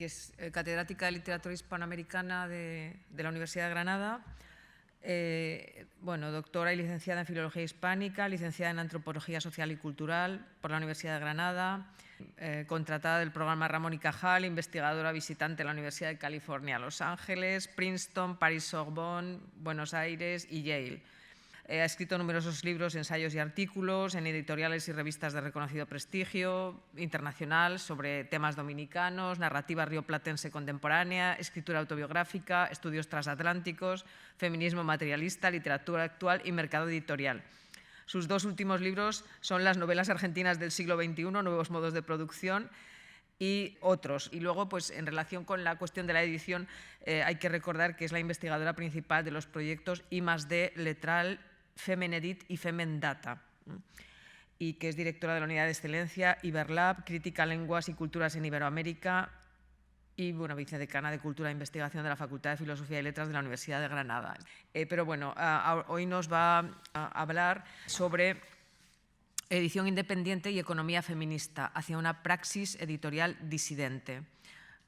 Es catedrática de literatura hispanoamericana de la Universidad de Granada. Doctora y licenciada en Filología Hispánica, licenciada en Antropología Social y Cultural por la Universidad de Granada, contratada del programa Ramón y Cajal, investigadora visitante en la Universidad de California, Los Ángeles, Princeton, París-Sorbonne, Buenos Aires y Yale. Ha escrito numerosos libros, ensayos y artículos en editoriales y revistas de reconocido prestigio internacional sobre temas dominicanos, narrativa rioplatense contemporánea, escritura autobiográfica, estudios transatlánticos, feminismo materialista, literatura actual y mercado editorial. Sus dos últimos libros son las novelas argentinas del siglo XXI, Nuevos modos de producción, y otros. Y luego, pues, en relación con la cuestión de la edición, hay que recordar que es la investigadora principal de los proyectos I+D, Letral, Femenedit y Femendata, y que es directora de la Unidad de Excelencia Iberlab, Crítica, Lenguas y Culturas en Iberoamérica, y vicedecana de Cultura e Investigación de la Facultad de Filosofía y Letras de la Universidad de Granada. Hoy nos va a hablar sobre edición independiente y economía feminista, hacia una praxis editorial disidente.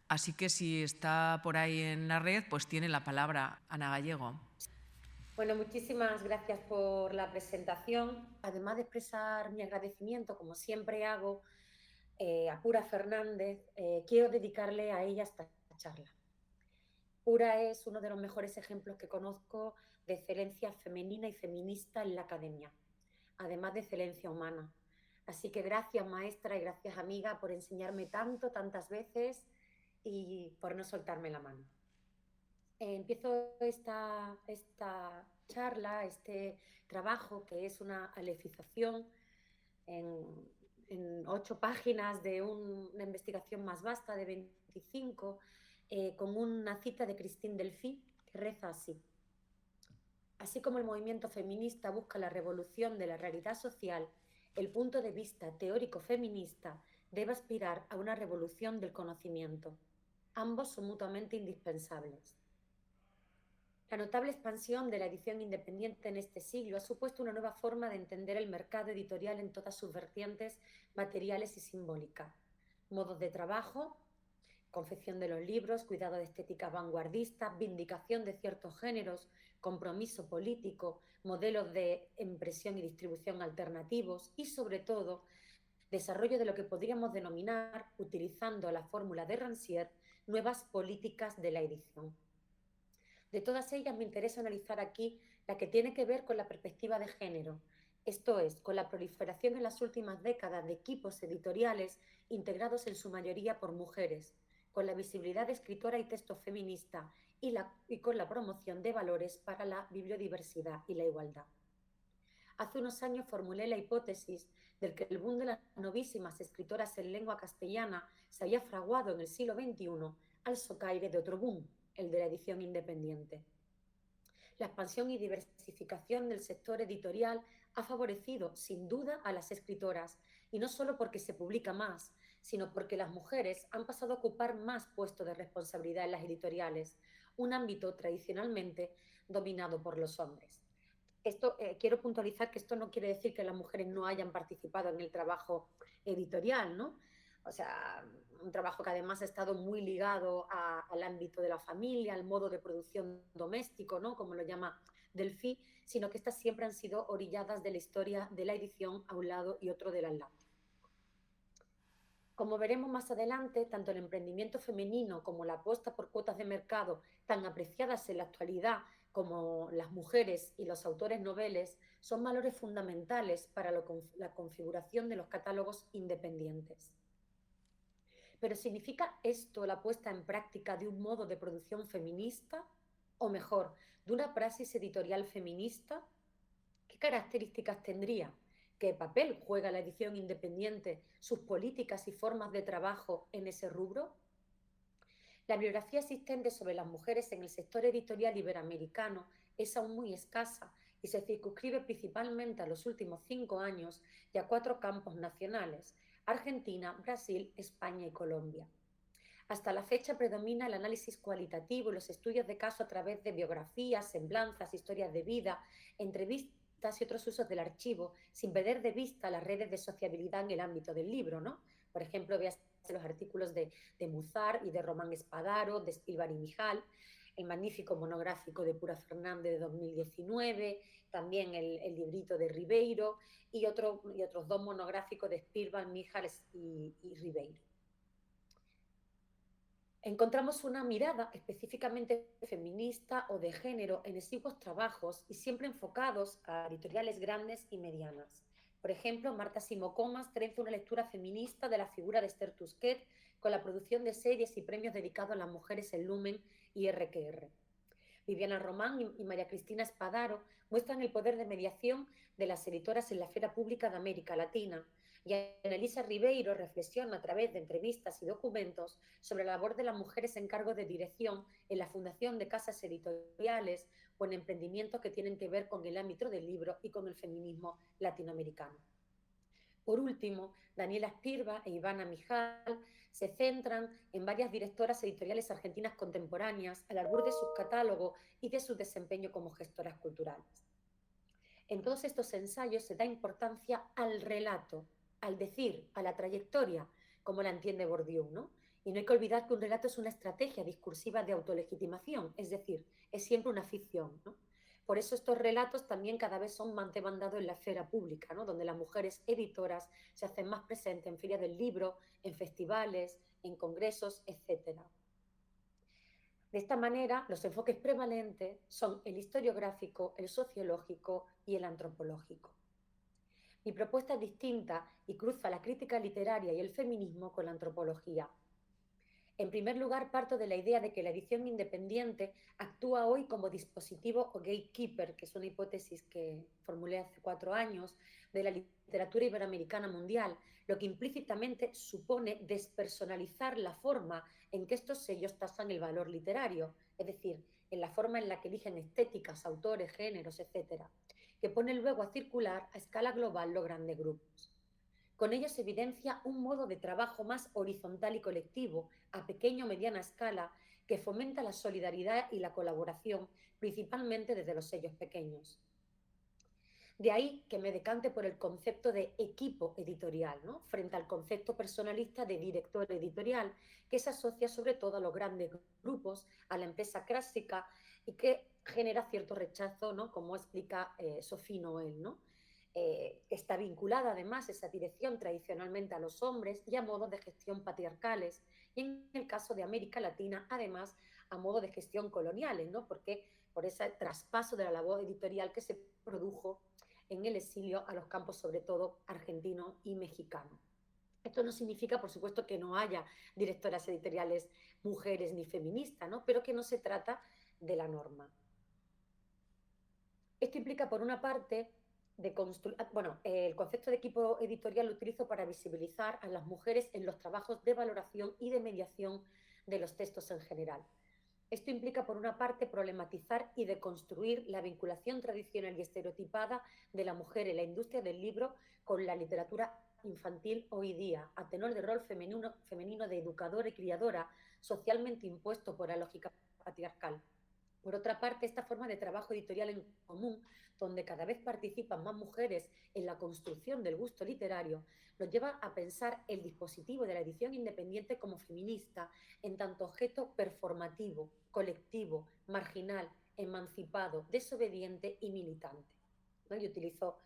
Así que si está por ahí en la red, pues tiene la palabra Ana Gallego. Bueno, muchísimas gracias por la presentación. Además de expresar mi agradecimiento, como siempre hago, a Pura Fernández, quiero dedicarle a ella esta charla. Pura es uno de los mejores ejemplos que conozco de excelencia femenina y feminista en la academia, además de excelencia humana. Así que gracias, maestra, y gracias, amiga, por enseñarme tanto, tantas veces y por no soltarme la mano. Empiezo esta charla, este trabajo, que es una alefización en 8 páginas de una investigación más vasta de 25, con una cita de Christine Delphi que reza así: así como el movimiento feminista busca la revolución de la realidad social, el punto de vista teórico feminista debe aspirar a una revolución del conocimiento. Ambos son mutuamente indispensables. La notable expansión de la edición independiente en este siglo ha supuesto una nueva forma de entender el mercado editorial en todas sus vertientes materiales y simbólicas. Modos de trabajo, confección de los libros, cuidado de estética vanguardista, vindicación de ciertos géneros, compromiso político, modelos de impresión y distribución alternativos y, sobre todo, desarrollo de lo que podríamos denominar, utilizando la fórmula de Rancière, nuevas políticas de la edición. De todas ellas me interesa analizar aquí la que tiene que ver con la perspectiva de género, esto es, con la proliferación en las últimas décadas de equipos editoriales integrados en su mayoría por mujeres, con la visibilidad de escritora y texto feminista y con la promoción de valores para la bibliodiversidad y la igualdad. Hace unos años formulé la hipótesis de que el boom de las novísimas escritoras en lengua castellana se había fraguado en el siglo XXI al socaire de otro boom, el de la edición independiente. La expansión y diversificación del sector editorial ha favorecido, sin duda, a las escritoras, y no solo porque se publica más, sino porque las mujeres han pasado a ocupar más puestos de responsabilidad en las editoriales, un ámbito tradicionalmente dominado por los hombres. Quiero puntualizar que esto no quiere decir que las mujeres no hayan participado en el trabajo editorial, ¿no? O sea, un trabajo que además ha estado muy ligado al ámbito de la familia, al modo de producción doméstico, ¿no? Como lo llama Delphi, sino que estas siempre han sido orilladas de la historia de la edición a un lado y otro del Atlántico. Como veremos más adelante, tanto el emprendimiento femenino como la apuesta por cuotas de mercado, tan apreciadas en la actualidad como las mujeres y los autores noveles, son valores fundamentales para la configuración de los catálogos independientes. Pero ¿significa esto la puesta en práctica de un modo de producción feminista? O mejor, ¿de una praxis editorial feminista? ¿Qué características tendría? ¿Qué papel juega la edición independiente, sus políticas y formas de trabajo en ese rubro? La bibliografía existente sobre las mujeres en el sector editorial iberoamericano es aún muy escasa y se circunscribe principalmente a los últimos 5 años y a 4 campos nacionales: Argentina, Brasil, España y Colombia. Hasta la fecha predomina el análisis cualitativo y los estudios de caso a través de biografías, semblanzas, historias de vida, entrevistas y otros usos del archivo, sin perder de vista las redes de sociabilidad en el ámbito del libro, ¿no? Por ejemplo, véase los artículos de Muzar y de Román Espadaro, de Spilvar y Mijal, el magnífico monográfico de Pura Fernández de 2019, también el librito de Ribeiro y otros dos monográficos de Spilvar, Mijal y Ribeiro. Encontramos una mirada específicamente feminista o de género en exiguos trabajos y siempre enfocados a editoriales grandes y medianas. Por ejemplo, Marta Simocomas trenza una lectura feminista de la figura de Esther Tusquet con la producción de series y premios dedicados a las mujeres en Lumen y RQR. Viviana Román y María Cristina Espadaro muestran el poder de mediación de las editoras en la esfera pública de América Latina, y Annelisa Ribeiro reflexiona a través de entrevistas y documentos sobre la labor de las mujeres en cargo de dirección en la fundación de casas editoriales o en emprendimientos que tienen que ver con el ámbito del libro y con el feminismo latinoamericano. Por último, Daniela Spirva e Ivana Mijal se centran en varias directoras editoriales argentinas contemporáneas al albur de sus catálogos y de su desempeño como gestoras culturales. En todos estos ensayos se da importancia al relato, al decir, a la trayectoria, como la entiende Bourdieu, ¿no? Y no hay que olvidar que un relato es una estrategia discursiva de autolegitimación, es decir, es siempre una ficción, ¿no? Por eso estos relatos también cada vez son más demandados en la esfera pública, ¿no? Donde las mujeres editoras se hacen más presentes en ferias del libro, en festivales, en congresos, etc. De esta manera, los enfoques prevalentes son el historiográfico, el sociológico y el antropológico. Mi propuesta es distinta y cruza la crítica literaria y el feminismo con la antropología. En primer lugar, parto de la idea de que la edición independiente actúa hoy como dispositivo o gatekeeper, que es una hipótesis que formulé hace 4 años, de la literatura iberoamericana mundial, lo que implícitamente supone despersonalizar la forma en que estos sellos tasan el valor literario, es decir, en la forma en la que eligen estéticas, autores, géneros, etc., que pone luego a circular a escala global los grandes grupos. Con ello se evidencia un modo de trabajo más horizontal y colectivo, a pequeña o mediana escala, que fomenta la solidaridad y la colaboración, principalmente desde los sellos pequeños. De ahí que me decante por el concepto de equipo editorial, ¿no? Frente al concepto personalista de director editorial, que se asocia sobre todo a los grandes grupos, a la empresa clásica y que genera cierto rechazo, ¿no? Como explica Sophie Noel, ¿no? Está vinculada además esa dirección tradicionalmente a los hombres y a modos de gestión patriarcales, y en el caso de América Latina además a modos de gestión coloniales, ¿no? Porque por ese traspaso de la labor editorial que se produjo en el exilio a los campos sobre todo argentino y mexicano. Esto no significa, por supuesto, que no haya directoras editoriales mujeres ni feministas, ¿no? Pero que no se trata de la norma. Esto implica, por una parte, el concepto de equipo editorial lo utilizo para visibilizar a las mujeres en los trabajos de valoración y de mediación de los textos en general. Esto implica, por una parte, problematizar y deconstruir la vinculación tradicional y estereotipada de la mujer en la industria del libro con la literatura infantil hoy día, a tenor del rol femenino de educadora y criadora socialmente impuesto por la lógica patriarcal. Por otra parte, esta forma de trabajo editorial en común, donde cada vez participan más mujeres en la construcción del gusto literario, nos lleva a pensar el dispositivo de la edición independiente como feminista, en tanto objeto performativo, colectivo, marginal, emancipado, desobediente y militante, ¿no? Yo utilizo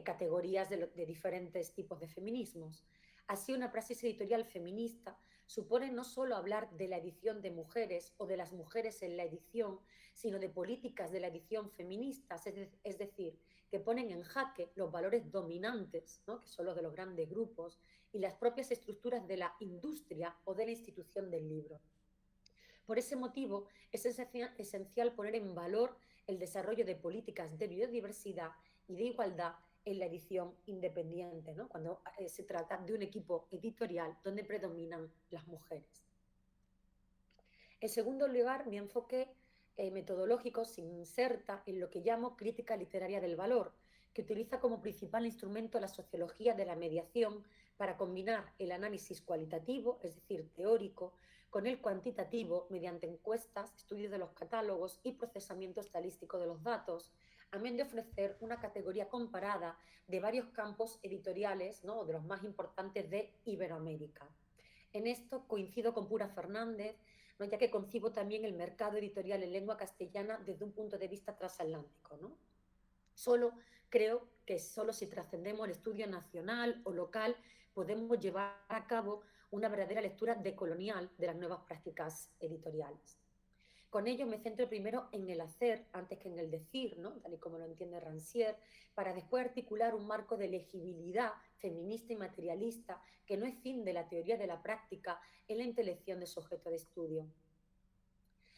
categorías de diferentes tipos de feminismos. Así, una praxis editorial feminista supone no solo hablar de la edición de mujeres o de las mujeres en la edición, sino de políticas de la edición feministas, es decir, que ponen en jaque los valores dominantes, ¿no? Que son los de los grandes grupos, y las propias estructuras de la industria o de la institución del libro. Por ese motivo, es esencial poner en valor el desarrollo de políticas de biodiversidad y de igualdad en la edición independiente, ¿no? Cuando se trata de un equipo editorial donde predominan las mujeres. En segundo lugar, mi enfoque metodológico se inserta en lo que llamo crítica literaria del valor, que utiliza como principal instrumento la sociología de la mediación para combinar el análisis cualitativo, es decir, teórico, con el cuantitativo mediante encuestas, estudios de los catálogos y procesamiento estadístico de los datos, a menos de ofrecer una categoría comparada de varios campos editoriales, ¿no? De los más importantes de Iberoamérica. En esto coincido con Pura Fernández, ¿no? Ya que concibo también el mercado editorial en lengua castellana desde un punto de vista transatlántico, ¿no? Solo creo que solo si trascendemos el estudio nacional o local podemos llevar a cabo una verdadera lectura decolonial de las nuevas prácticas editoriales. Con ello me centro primero en el hacer antes que en el decir, ¿no? Tal y como lo entiende Rancière, para después articular un marco de legibilidad feminista y materialista que no es fin de la teoría de la práctica en la intelección de su objeto de estudio.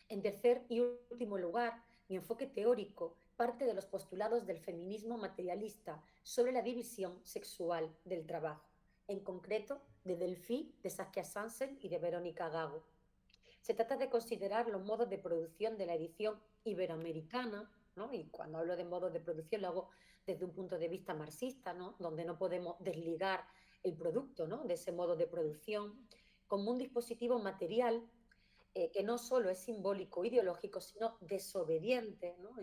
En tercer y último lugar, mi enfoque teórico parte de los postulados del feminismo materialista sobre la división sexual del trabajo, en concreto de Delphi, de Saskia Sansen y de Verónica Gago. Se trata de considerar los modos de producción de la edición iberoamericana, ¿no? Y cuando hablo de modos de producción lo hago desde un punto de vista marxista, ¿no? Donde no podemos desligar el producto, ¿no? De ese modo de producción como un dispositivo material que no solo es simbólico, ideológico, sino desobediente, ¿no?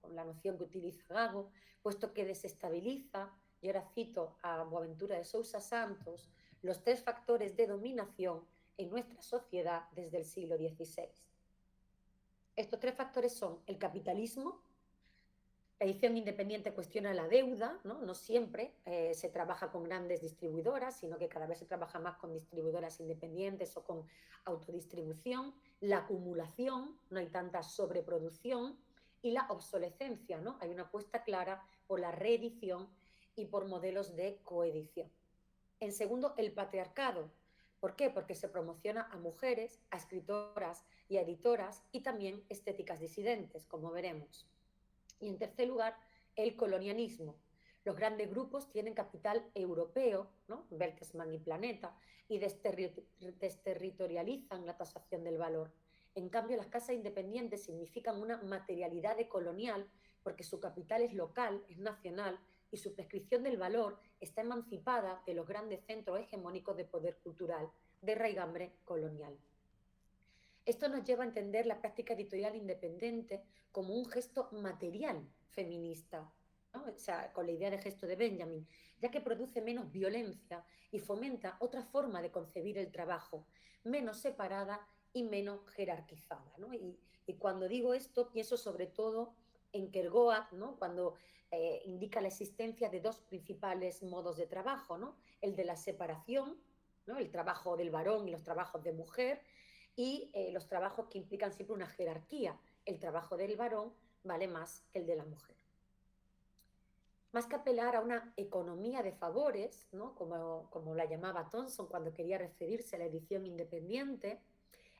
Con la noción que utiliza Gago, puesto que desestabiliza, y ahora cito a Boaventura de Sousa Santos, los tres factores de dominación en nuestra sociedad desde el siglo XVI. Estos tres factores son el capitalismo. La edición independiente cuestiona la deuda, no siempre se trabaja con grandes distribuidoras, sino que cada vez se trabaja más con distribuidoras independientes o con autodistribución. La acumulación, no hay tanta sobreproducción. Y la obsolescencia, ¿no? Hay una apuesta clara por la reedición y por modelos de coedición. En segundo, el patriarcado. ¿Por qué? Porque se promociona a mujeres, a escritoras y a editoras y también estéticas disidentes, como veremos. Y en tercer lugar, el colonialismo. Los grandes grupos tienen capital europeo, ¿no? Bertelsmann y Planeta, y desterritorializan la tasación del valor. En cambio, las casas independientes significan una materialidad colonial porque su capital es local, es nacional, y su prescripción del valor está emancipada de los grandes centros hegemónicos de poder cultural, de raigambre colonial. Esto nos lleva a entender la práctica editorial independiente como un gesto material feminista, ¿no? O sea, con la idea de gesto de Benjamin, ya que produce menos violencia y fomenta otra forma de concebir el trabajo, menos separada y menos jerarquizada, ¿no? Y cuando digo esto, pienso sobre todo en Kierkegaard, ¿no? Cuando indica la existencia de dos principales modos de trabajo, ¿no? El de la separación, ¿no? El trabajo del varón y los trabajos de mujer, y los trabajos que implican siempre una jerarquía. El trabajo del varón vale más que el de la mujer. Más que apelar a una economía de favores, ¿no? como la llamaba Thomson cuando quería referirse a la edición independiente,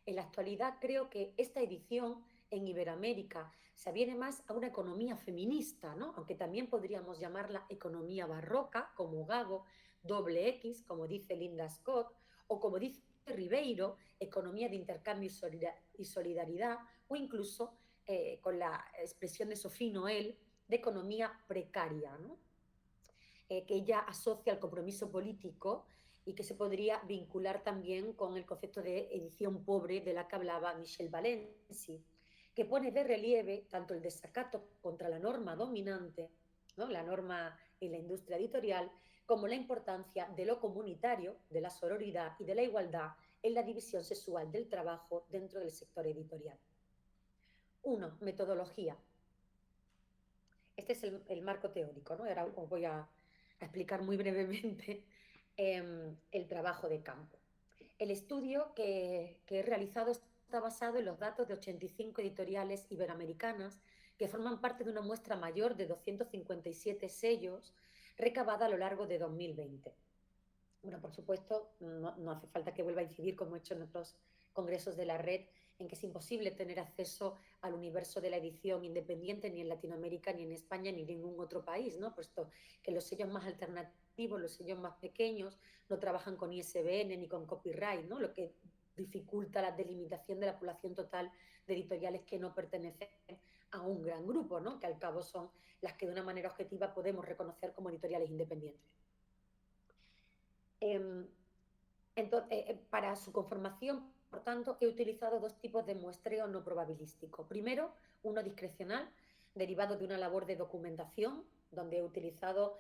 en la actualidad creo que esta edición en Iberoamérica se aviene más a una economía feminista, ¿no? Aunque también podríamos llamarla economía barroca, como Gago, doble X, como dice Linda Scott, o como dice Ribeiro, economía de intercambio y solidaridad, o incluso con la expresión de Sophie Noel, de economía precaria, ¿no? Que ella asocia al compromiso político y que se podría vincular también con el concepto de edición pobre de la que hablaba Michel Valenci, que pone de relieve tanto el desacato contra la norma dominante, ¿no? La norma en la industria editorial, como la importancia de lo comunitario, de la sororidad y de la igualdad en la división sexual del trabajo dentro del sector editorial. 1. Metodología. Este es el marco teórico, ¿no? Ahora os voy a explicar muy brevemente el trabajo de campo. El estudio que he realizado está basado en los datos de 85 editoriales iberoamericanas que forman parte de una muestra mayor de 257 sellos recabada a lo largo de 2020. Bueno, por supuesto, no hace falta que vuelva a incidir, como he hecho en otros congresos de la red, en que es imposible tener acceso al universo de la edición independiente ni en Latinoamérica, ni en España, ni en ningún otro país, ¿no? Puesto que los sellos más alternativos, los sellos más pequeños, no trabajan con ISBN ni con copyright, ¿no? Lo que dificulta la delimitación de la población total de editoriales que no pertenecen a un gran grupo, ¿no? Que al cabo son las que de una manera objetiva podemos reconocer como editoriales independientes. Entonces, para su conformación, por tanto, he utilizado dos tipos de muestreo no probabilístico. Primero, uno discrecional, derivado de una labor de documentación, donde he utilizado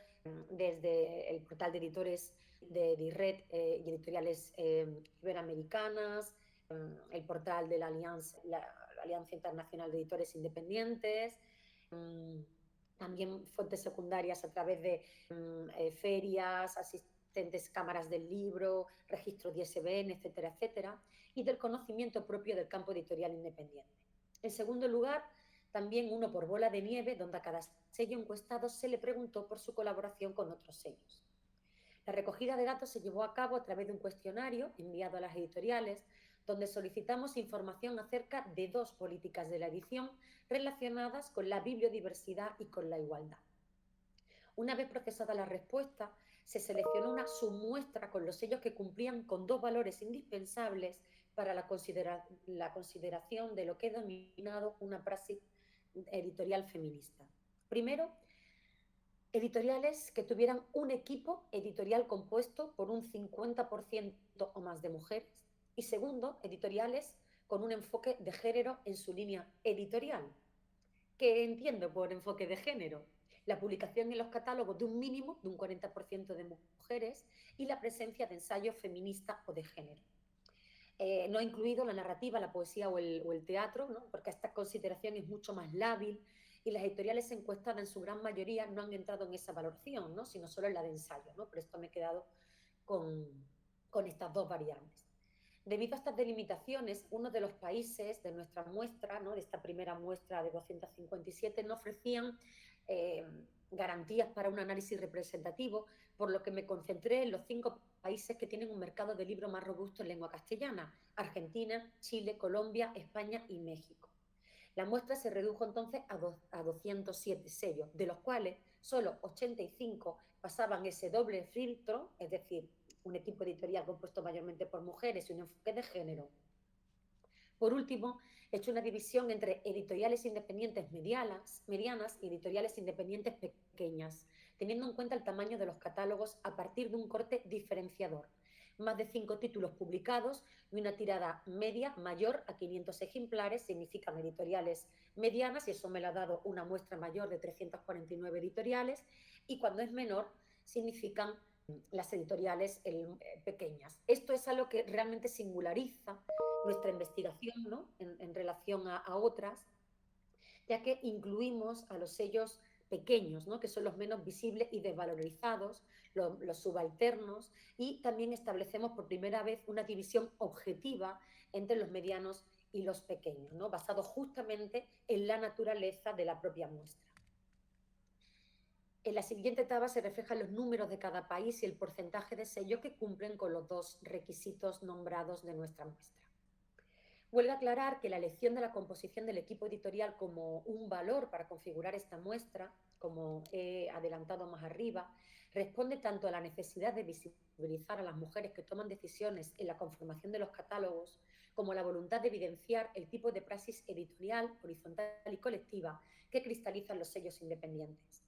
desde el portal de editores de DIRRED y editoriales iberoamericanas, el portal de la Alianza Internacional de Editores Independientes, también fuentes secundarias a través de ferias, asistentes, cámaras del libro, registros de ISBN, etcétera, etcétera, y del conocimiento propio del campo editorial independiente. En segundo lugar, también uno por bola de nieve, donde a cada sello encuestado se le preguntó por su colaboración con otros sellos. La recogida de datos se llevó a cabo a través de un cuestionario enviado a las editoriales, donde solicitamos información acerca de 2 políticas de la edición relacionadas con la bibliodiversidad y con la igualdad. Una vez procesada la respuesta, se seleccionó una submuestra con los sellos que cumplían con 2 valores indispensables para la consideración de lo que he denominado una praxis editorial feminista. Primero, editoriales que tuvieran un equipo editorial compuesto por un 50% o más de mujeres. Y segundo, editoriales con un enfoque de género en su línea editorial. ¿Qué entiendo por enfoque de género? La publicación en los catálogos de un mínimo de un 40% de mujeres y la presencia de ensayos feministas o de género. No he incluido la narrativa, la poesía o el teatro, ¿no? Porque esta consideración es mucho más lábil y las editoriales encuestadas en su gran mayoría no han entrado en esa valoración, ¿no? Sino solo en la de ensayo, ¿no? Por esto me he quedado con estas 2 variables. Debido a estas delimitaciones, uno de los países de nuestra muestra, ¿no? De esta primera muestra de 257, no ofrecían garantías para un análisis representativo, por lo que me concentré en los 5 países que tienen un mercado de libro más robusto en lengua castellana: Argentina, Chile, Colombia, España y México. La muestra se redujo entonces a 207 sellos, de los cuales solo 85 pasaban ese doble filtro, es decir, un equipo editorial compuesto mayormente por mujeres y un enfoque de género. Por último, he hecho una división entre editoriales independientes medianas y editoriales independientes pequeñas, teniendo en cuenta el tamaño de los catálogos a partir de un corte diferenciador. Más de 5 títulos publicados y una tirada media mayor a 500 ejemplares significan editoriales medianas, y eso me lo ha dado una muestra mayor de 349 editoriales, y cuando es menor significan las editoriales pequeñas. Esto es algo que realmente singulariza nuestra investigación, ¿no? en relación a otras, ya que incluimos a los sellos pequeños, ¿no? Que son los menos visibles y desvalorizados, los subalternos, y también establecemos por primera vez una división objetiva entre los medianos y los pequeños, ¿no? Basado justamente en la naturaleza de la propia muestra. En la siguiente tabla se reflejan los números de cada país y el porcentaje de sellos que cumplen con los 2 requisitos nombrados de nuestra muestra. Huelga aclarar que la elección de la composición del equipo editorial como un valor para configurar esta muestra, como he adelantado más arriba, responde tanto a la necesidad de visibilizar a las mujeres que toman decisiones en la conformación de los catálogos, como a la voluntad de evidenciar el tipo de praxis editorial, horizontal y colectiva que cristalizan los sellos independientes.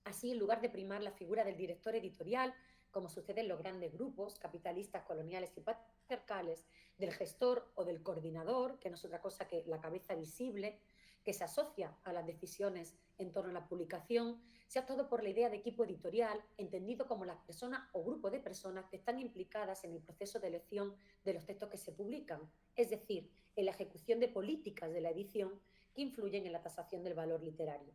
Así, en lugar de primar la figura del director editorial, como sucede en los grandes grupos capitalistas, coloniales y patriarcales, del gestor o del coordinador, que no es otra cosa que la cabeza visible, que se asocia a las decisiones en torno a la publicación, se ha optado por la idea de equipo editorial, entendido como las personas o grupo de personas que están implicadas en el proceso de elección de los textos que se publican, es decir, en la ejecución de políticas de la edición que influyen en la tasación del valor literario.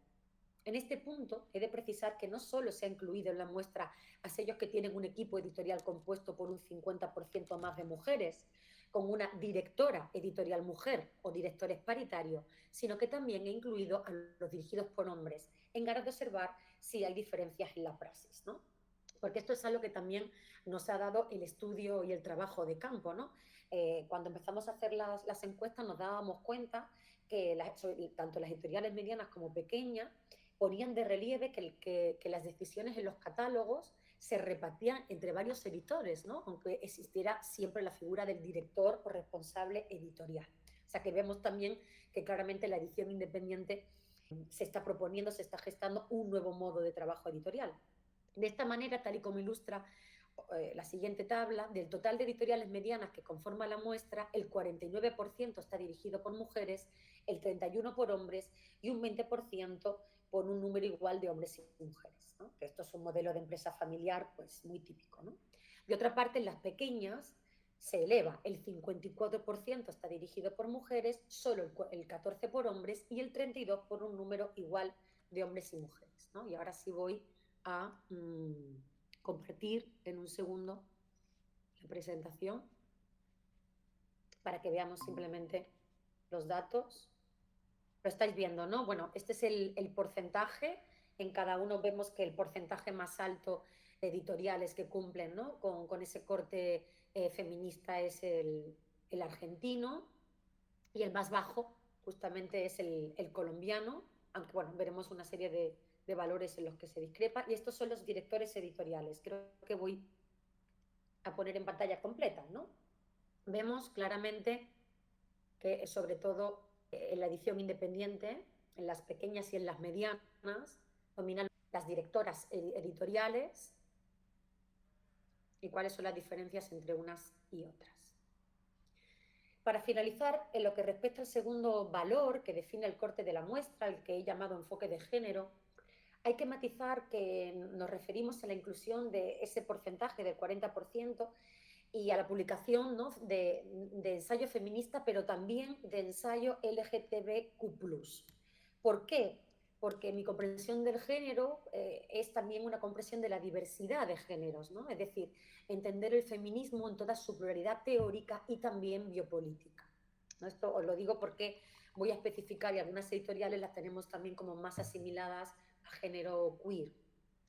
En este punto, he de precisar que no solo se ha incluido en la muestra a sellos que tienen un equipo editorial compuesto por un 50% más de mujeres, con una directora editorial mujer o directores paritarios, sino que también he incluido a los dirigidos por hombres, en ganas de observar si hay diferencias en la praxis, ¿no? Porque esto es algo que también nos ha dado el estudio y el trabajo de campo, ¿no? Cuando empezamos a hacer las encuestas nos dábamos cuenta que tanto las editoriales medianas como pequeñas ponían de relieve que las decisiones en los catálogos se repartían entre varios editores, ¿no? Aunque existiera siempre la figura del director o responsable editorial. O sea que vemos también que claramente la edición independiente se está proponiendo, se está gestando un nuevo modo de trabajo editorial. De esta manera, tal y como ilustra la siguiente tabla, del total de editoriales medianas que conforman la muestra, el 49% está dirigido por mujeres el 31% por hombres y un 20% por un número igual de hombres y mujeres, ¿no? Que esto es un modelo de empresa familiar pues muy típico, ¿no? De otra parte, en las pequeñas se eleva, el 54% está dirigido por mujeres, solo el 14% por hombres y el 32% por un número igual de hombres y mujeres, ¿no? Y ahora sí voy a compartir en un segundo la presentación para que veamos simplemente los datos. Lo estáis viendo, ¿no? Bueno, este es el porcentaje. En cada uno vemos que el porcentaje más alto de editoriales que cumplen, ¿no?, con ese corte feminista es el argentino, y el más bajo justamente es el colombiano, aunque bueno, veremos una serie de valores en los que se discrepa. Y estos son los directores editoriales. Creo que voy a poner en pantalla completa, ¿no? Vemos claramente que sobre todo en la edición independiente, en las pequeñas y en las medianas, dominan las directoras editoriales y cuáles son las diferencias entre unas y otras. Para finalizar, en lo que respecta al segundo valor que define el corte de la muestra, el que he llamado enfoque de género, hay que matizar que nos referimos a la inclusión de ese porcentaje del 40% y a la publicación, ¿no?, de ensayo feminista, pero también de ensayo LGTBQ+. ¿Por qué? Porque mi comprensión del género es también una comprensión de la diversidad de géneros, ¿no? Es decir, entender el feminismo en toda su pluralidad teórica y también biopolítica, ¿no? Esto os lo digo porque voy a especificar, y algunas editoriales las tenemos también como más asimiladas a género queer.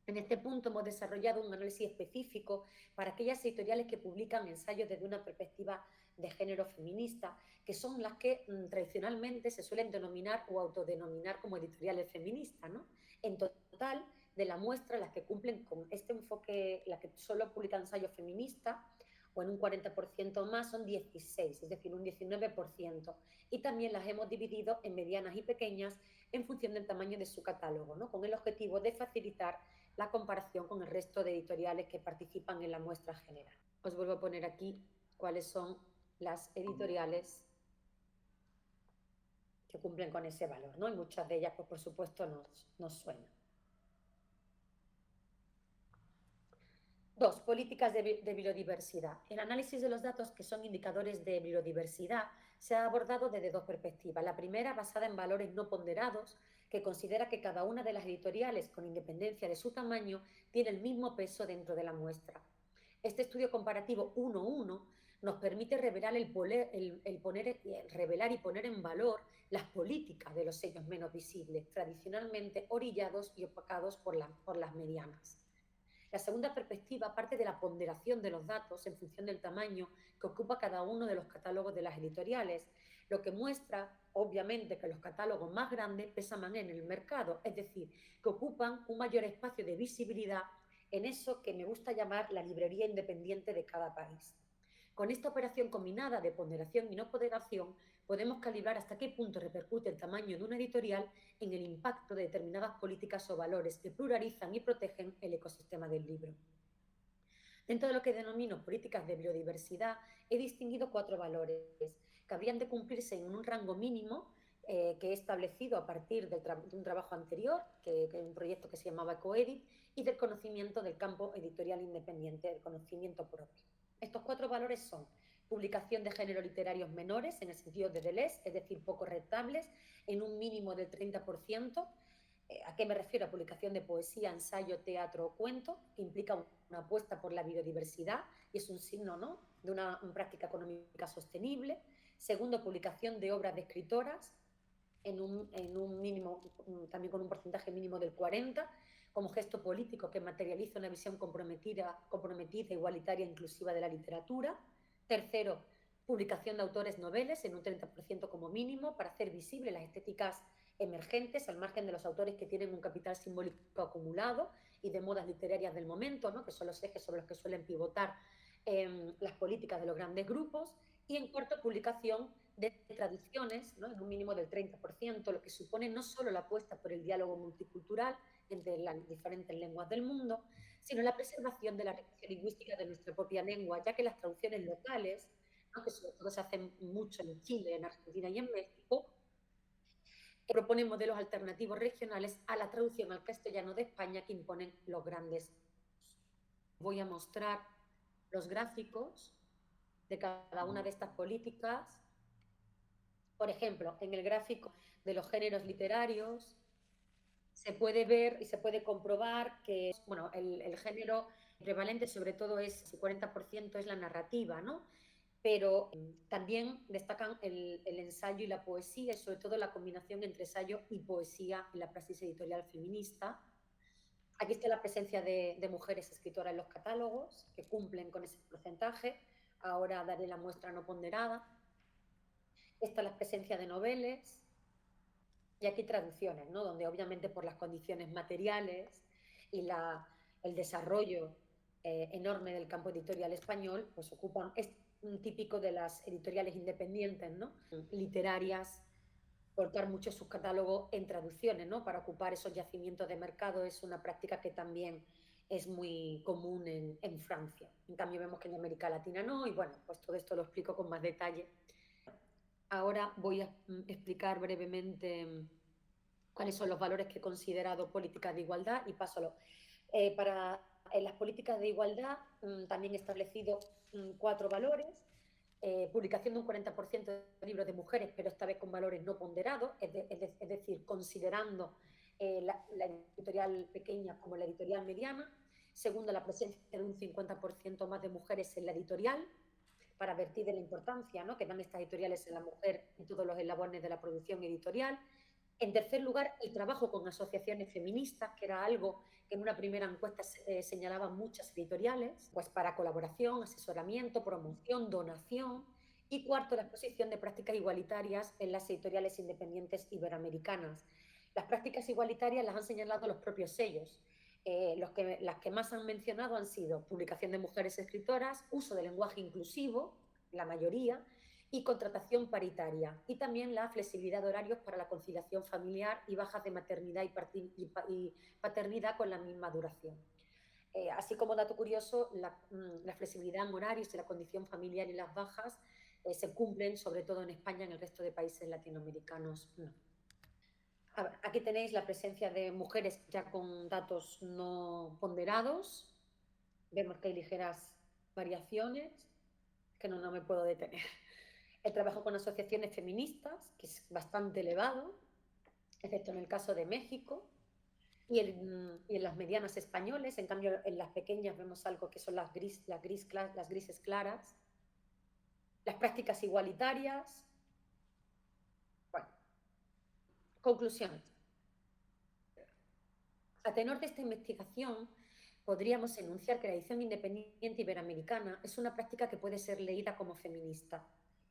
En este punto hemos desarrollado un análisis específico para aquellas editoriales que publican ensayos desde una perspectiva de género feminista, que son las que tradicionalmente se suelen denominar o autodenominar como editoriales feministas, ¿no? En total, de la muestra, las que cumplen con este enfoque, las que solo publican ensayos feministas, o en un 40% más, son 16, es decir, un 19%. Y también las hemos dividido en medianas y pequeñas en función del tamaño de su catálogo, ¿no?, con el objetivo de facilitar la comparación con el resto de editoriales que participan en la muestra general. Os vuelvo a poner aquí cuáles son las editoriales que cumplen con ese valor, ¿no? Y muchas de ellas, pues, por supuesto, nos suenan. 2. Políticas de biodiversidad. El análisis de los datos que son indicadores de biodiversidad se ha abordado desde dos perspectivas. La primera, basada en valores no ponderados, que considera que cada una de las editoriales, con independencia de su tamaño, tiene el mismo peso dentro de la muestra. Este estudio comparativo 1:1 nos permite revelar revelar y poner en valor las políticas de los sellos menos visibles, tradicionalmente orillados y opacados por las medianas. La segunda perspectiva parte de la ponderación de los datos en función del tamaño que ocupa cada uno de los catálogos de las editoriales, lo que muestra, obviamente, que los catálogos más grandes pesan más en el mercado, es decir, que ocupan un mayor espacio de visibilidad en eso que me gusta llamar la librería independiente de cada país. Con esta operación combinada de ponderación y no ponderación, podemos calibrar hasta qué punto repercute el tamaño de una editorial en el impacto de determinadas políticas o valores que pluralizan y protegen el ecosistema del libro. Dentro de lo que denomino políticas de biodiversidad, he distinguido 4 valores que habrían de cumplirse en un rango mínimo que he establecido a partir de un trabajo anterior, que un proyecto que se llamaba EcoEdit, y del conocimiento del campo editorial independiente, del conocimiento propio. Estos 4 valores son: publicación de géneros literarios menores, en el sentido de Deleuze, es decir, poco rentables, en un mínimo del 30%. ¿A qué me refiero? A publicación de poesía, ensayo, teatro o cuento, que implica una apuesta por la biodiversidad y es un signo, ¿no?, de una práctica económica sostenible. Segundo, publicación de obras de escritoras en un mínimo, también con un porcentaje mínimo del 40%, como gesto político que materializa una visión comprometida, igualitaria e inclusiva de la literatura. Tercero, publicación de autores noveles en un 30% como mínimo, para hacer visibles las estéticas emergentes, al margen de los autores que tienen un capital simbólico acumulado y de modas literarias del momento, ¿no?, que son los ejes sobre los que suelen pivotar las políticas de los grandes grupos. Y en cuarto, publicación de tradiciones, ¿no?, en un mínimo del 30%, lo que supone no solo la apuesta por el diálogo multicultural entre las diferentes lenguas del mundo, sino la preservación de la riqueza lingüística de nuestra propia lengua, ya que las traducciones locales, ¿no?, que sobre todo se hacen mucho en Chile, en Argentina y en México, propone modelos alternativos regionales a la traducción al castellano de España que imponen los grandes. Voy a mostrar los gráficos de cada una de estas políticas. Por ejemplo, en el gráfico de los géneros literarios se puede ver y se puede comprobar que bueno, el género prevalente sobre todo es, el 40% es la narrativa, ¿no? Pero también destacan el ensayo y la poesía, y sobre todo la combinación entre ensayo y poesía en la praxis editorial feminista. Aquí está la presencia de mujeres escritoras en los catálogos, que cumplen con ese porcentaje. Ahora daré la muestra no ponderada. Está la presencia de noveles, y aquí traducciones, ¿no? Donde obviamente por las condiciones materiales y el desarrollo enorme del campo editorial español, pues ocupan, es típico de las editoriales independientes, ¿no? Literarias, volcar mucho sus catálogos en traducciones, ¿no? Para ocupar esos yacimientos de mercado es una práctica que también es muy común en Francia. En cambio vemos que en América Latina no, y bueno, pues todo esto lo explico con más detalle. Ahora voy a explicar brevemente cuáles son los valores que he considerado políticas de igualdad y paso a lo. Para las políticas de igualdad también he establecido 4 valores. Publicación de un 40% de libros de mujeres, pero esta vez con valores no ponderados, es decir, considerando la editorial pequeña como la editorial mediana. Segundo, la presencia de un 50% más de mujeres en la editorial, para advertir de la importancia, ¿no?, que dan estas editoriales en la mujer en todos los eslabones de la producción editorial. En tercer lugar, el trabajo con asociaciones feministas, que era algo que en una primera encuesta señalaban muchas editoriales, pues para colaboración, asesoramiento, promoción, donación. Y cuarto, la exposición de prácticas igualitarias en las editoriales independientes iberoamericanas. Las prácticas igualitarias las han señalado los propios sellos. Las que más han mencionado han sido publicación de mujeres escritoras, uso de lenguaje inclusivo, la mayoría, y contratación paritaria, y también la flexibilidad de horarios para la conciliación familiar y bajas de maternidad y paternidad con la misma duración. Así como dato curioso, la flexibilidad en horarios y la condición familiar y las bajas se cumplen sobre todo en España, en el resto de países latinoamericanos no. Aquí tenéis la presencia de mujeres ya con datos no ponderados. Vemos que hay ligeras variaciones, que no me puedo detener. El trabajo con asociaciones feministas, que es bastante elevado, excepto en el caso de México, y en las medianas españoles. En cambio, en las pequeñas vemos algo que son las grises claras. Las prácticas igualitarias. Bueno, conclusiones. A tenor de esta investigación, podríamos enunciar que la edición independiente iberoamericana es una práctica que puede ser leída como feminista.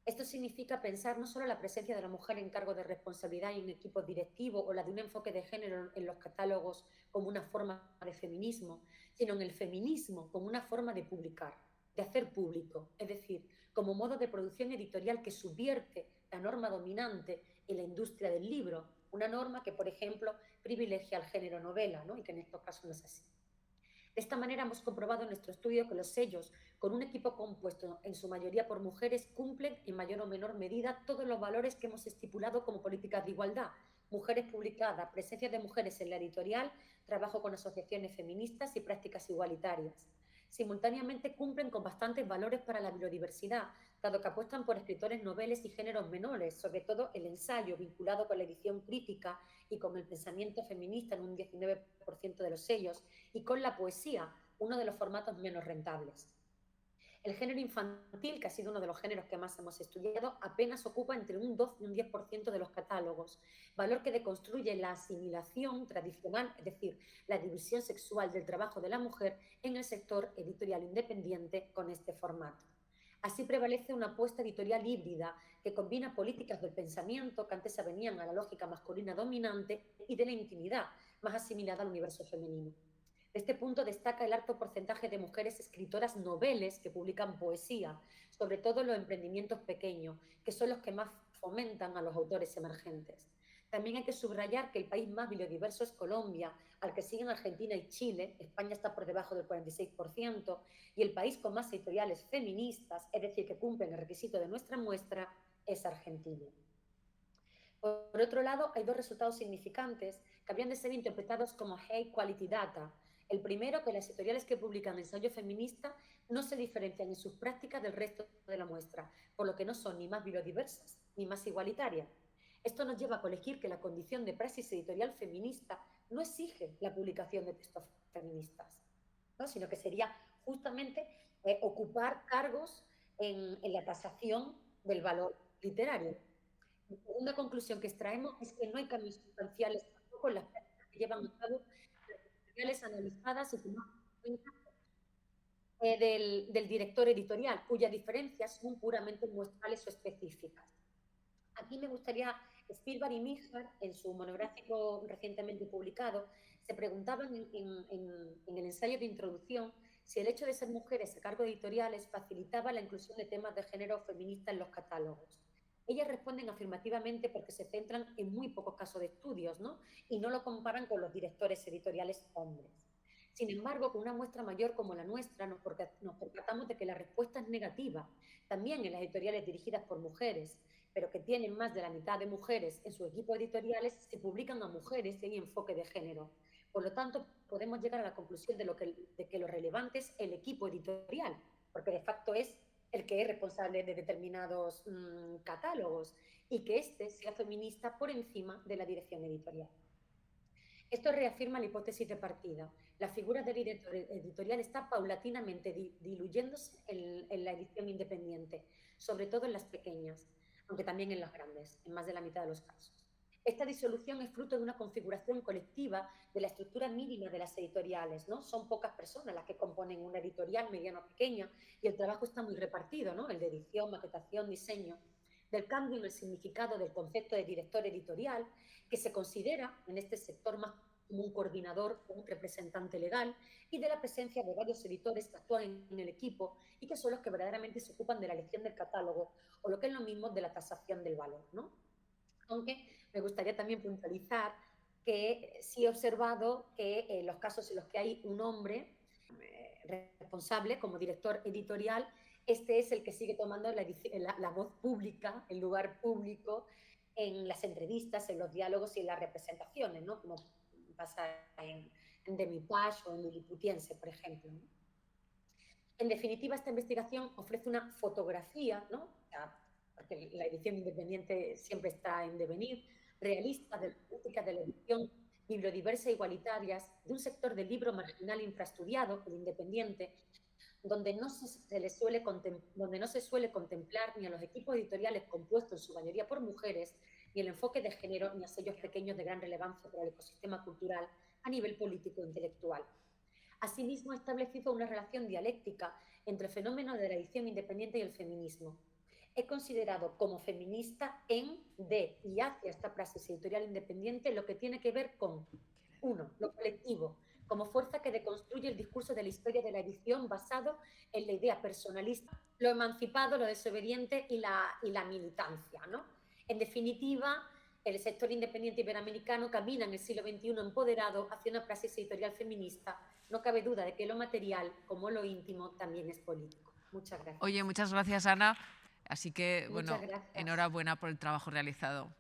Esto significa pensar no solo la presencia de la mujer en cargo de responsabilidad en un equipo directivo o la de un enfoque de género en los catálogos como una forma de feminismo, sino en el feminismo como una forma de publicar, de hacer público, es decir, como modo de producción editorial que subvierte la norma dominante en la industria del libro, una norma que, por ejemplo, privilegia al género novela, ¿no?, y que en estos casos no es así. De esta manera hemos comprobado en nuestro estudio que los sellos, con un equipo compuesto en su mayoría por mujeres, cumplen en mayor o menor medida todos los valores que hemos estipulado como políticas de igualdad: mujeres publicadas, presencia de mujeres en la editorial, trabajo con asociaciones feministas y prácticas igualitarias. Simultáneamente cumplen con bastantes valores para la biodiversidad, dado que apuestan por escritores noveles y géneros menores, sobre todo el ensayo vinculado con la edición crítica y con el pensamiento feminista en un 19% de los sellos, y con la poesía, uno de los formatos menos rentables. El género infantil, que ha sido uno de los géneros que más hemos estudiado, apenas ocupa entre un 2 y un 10% de los catálogos, valor que deconstruye la asimilación tradicional, es decir, la división sexual del trabajo de la mujer en el sector editorial independiente con este formato. Así prevalece una apuesta editorial híbrida que combina políticas del pensamiento que antes avenían a la lógica masculina dominante y de la intimidad, más asimilada al universo femenino. De este punto destaca el alto porcentaje de mujeres escritoras noveles que publican poesía, sobre todo los emprendimientos pequeños, que son los que más fomentan a los autores emergentes. También hay que subrayar que el país más biodiverso es Colombia, al que siguen Argentina y Chile. España está por debajo del 46%, y el país con más editoriales feministas, es decir, que cumplen el requisito de nuestra muestra, es Argentina. Por otro lado, hay dos resultados significantes que habrían de ser interpretados como high quality data. El primero, que las editoriales que publican ensayo feminista no se diferencian en sus prácticas del resto de la muestra, por lo que no son ni más biodiversas ni más igualitarias. Esto nos lleva a colegir que la condición de praxis editorial feminista no exige la publicación de textos feministas, ¿no? Sino que sería justamente ocupar cargos en la tasación del valor literario. La segunda conclusión que extraemos es que no hay cambios sustanciales tampoco en las prácticas que llevan a cabo las editoriales analizadas y tomadas en cuenta del director editorial, cuyas diferencias son puramente muestrales o específicas. Aquí me gustaría, Spielberg y Mijar, en su monográfico recientemente publicado, se preguntaban en el ensayo de introducción si el hecho de ser mujeres a cargo de editoriales facilitaba la inclusión de temas de género feminista en los catálogos. Ellas responden afirmativamente porque se centran en muy pocos casos de estudios, ¿no? Y no lo comparan con los directores editoriales hombres. Sin embargo, con una muestra mayor como la nuestra, nos percatamos de que la respuesta es negativa, también en las editoriales dirigidas por mujeres, pero que tienen más de la mitad de mujeres en sus equipos editoriales, se publican a mujeres y hay enfoque de género. Por lo tanto, podemos llegar a la conclusión de que lo relevante es el equipo editorial, porque de facto es el que es responsable de determinados catálogos y que éste sea feminista por encima de la dirección editorial. Esto reafirma la hipótesis de partida. La figura del director editorial está paulatinamente diluyéndose en la edición independiente, sobre todo en las pequeñas, aunque también en las grandes, en más de la mitad de los casos. Esta disolución es fruto de una configuración colectiva de la estructura mínima de las editoriales, ¿no? Son pocas personas las que componen una editorial mediana o pequeña y el trabajo está muy repartido, ¿no? El de edición, maquetación, diseño, del cambio en el significado del concepto de director editorial, que se considera en este sector más como un coordinador o un representante legal, y de la presencia de varios editores que actúan en el equipo y que son los que verdaderamente se ocupan de la elección del catálogo o lo que es lo mismo de la tasación del valor, ¿no? Aunque me gustaría también puntualizar que sí he observado que en los casos en los que hay un hombre responsable como director editorial, este es el que sigue tomando la voz pública, el lugar público en las entrevistas, en los diálogos y en las representaciones, ¿no? Como pasa en Demi-Page o en Liliputiense, por ejemplo, ¿no? En definitiva, esta investigación ofrece una fotografía, ¿no? Porque la edición independiente siempre está en devenir, realista de las políticas de la edición bibliodiversa e igualitarias de un sector del libro marginal infraestudiado, el independiente, donde no se suele contemplar ni a los equipos editoriales compuestos en su mayoría por mujeres, ni el enfoque de género, ni a sellos pequeños de gran relevancia para el ecosistema cultural a nivel político e intelectual. Asimismo, ha establecido una relación dialéctica entre el fenómeno de la edición independiente y el feminismo. He considerado como feminista en, de y hacia esta praxis editorial independiente lo que tiene que ver con, uno, lo colectivo, como fuerza que deconstruye el discurso de la historia de la edición basado en la idea personalista, lo emancipado, lo desobediente y la militancia, ¿no? En definitiva, el sector independiente iberoamericano camina en el siglo XXI empoderado hacia una praxis editorial feminista. No cabe duda de que lo material, como lo íntimo, también es político. Muchas gracias. Oye, muchas gracias, Ana. Así que, Muchas bueno, gracias. enhorabuena por el trabajo realizado.